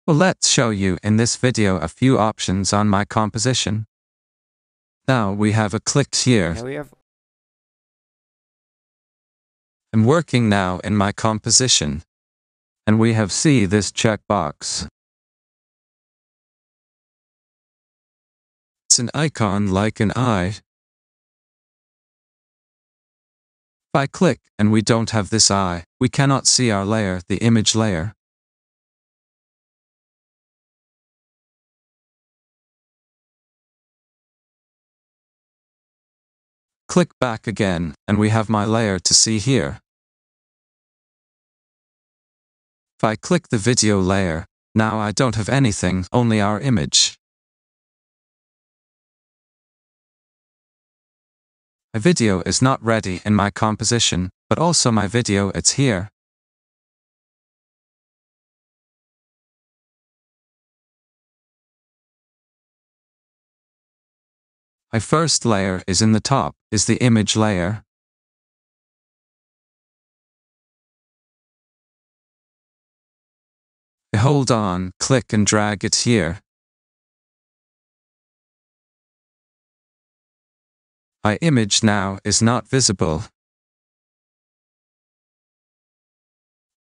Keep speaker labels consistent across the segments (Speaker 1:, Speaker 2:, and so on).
Speaker 1: Well, let's show you in this video a few options on my composition. Now we have a clicked here.
Speaker 2: Now we have
Speaker 1: I'm working now in my composition. And we have see this checkbox. It's an icon like an eye. If I click and we don't have this eye, we cannot see our layer, the image layer. Click back again, and we have my layer to see here. If I click the video layer, now I don't have anything, only our image. My video is not ready in my composition, but also my video it's here. My first layer is in the top, is the image layer. I hold on, click and drag it here. My image now is not visible.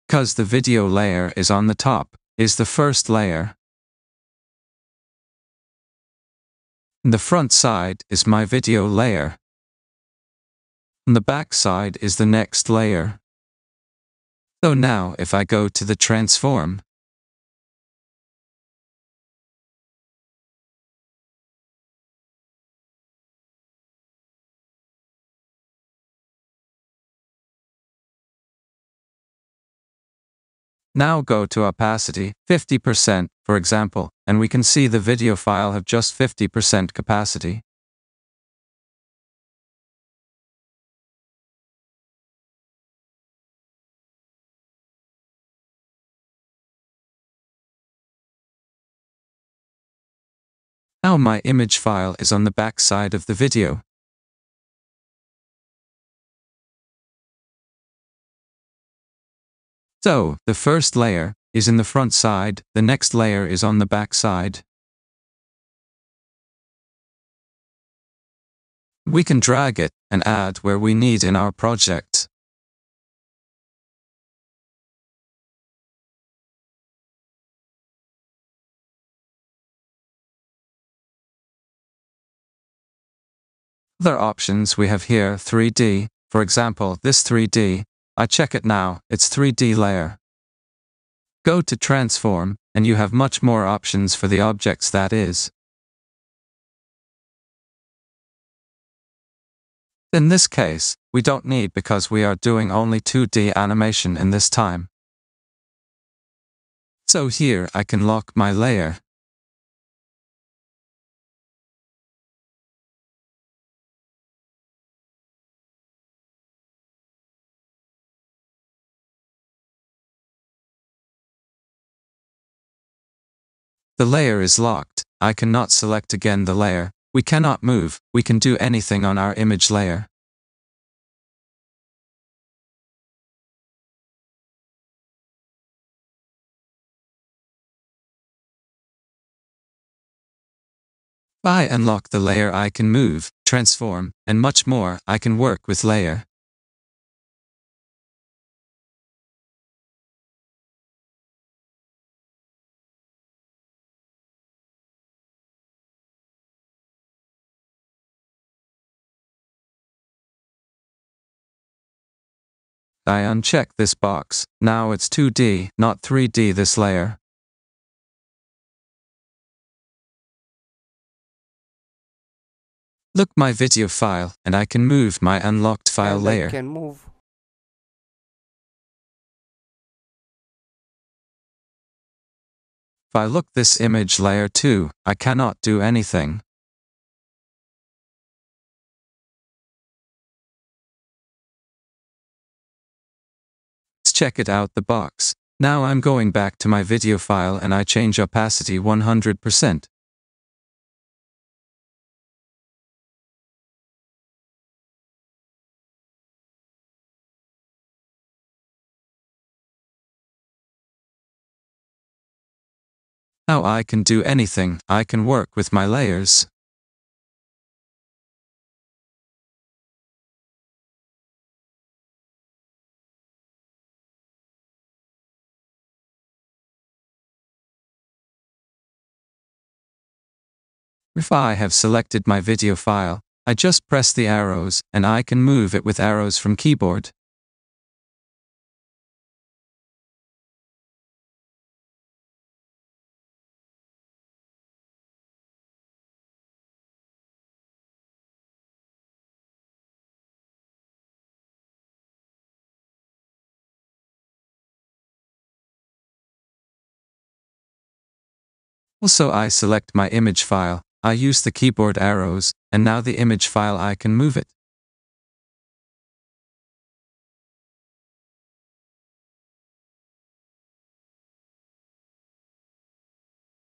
Speaker 1: Because the video layer is on the top, is the first layer. And the front side is my video layer. And the back side is the next layer. So now if I go to the transform, now go to opacity, 50%, for example, and we can see the video file have just 50% capacity. Now my image file is on the back side of the video. So, the first layer is in the front side, the next layer is on the back side. We can drag it and add where we need in our project. Other options we have here 3D, for example this 3D, I check it now, it's 3D layer. Go to transform, and you have much more options for the objects that is. In this case, we don't need because we are doing only 2D animation in this time. So here I can lock my layer. The layer is locked. I cannot select again the layer. We cannot move. We can do anything on our image layer. If I unlock the layer, I can move, transform, and much more. I can work with layer. I uncheck this box. Now it's 2D, not 3D this layer. Look my video file, and I can move my unlocked file
Speaker 2: and
Speaker 1: layer.
Speaker 2: I can move.
Speaker 1: If I look this image layer too, I cannot do anything. Let's check it out the box. Now I'm going back to my video file and I change opacity 100%. Now I can do anything, I can work with my layers. If I have selected my video file, I just press the arrows and I can move it with arrows from keyboard. Also, I select my image file, I use the keyboard arrows, and now the image file I can move it.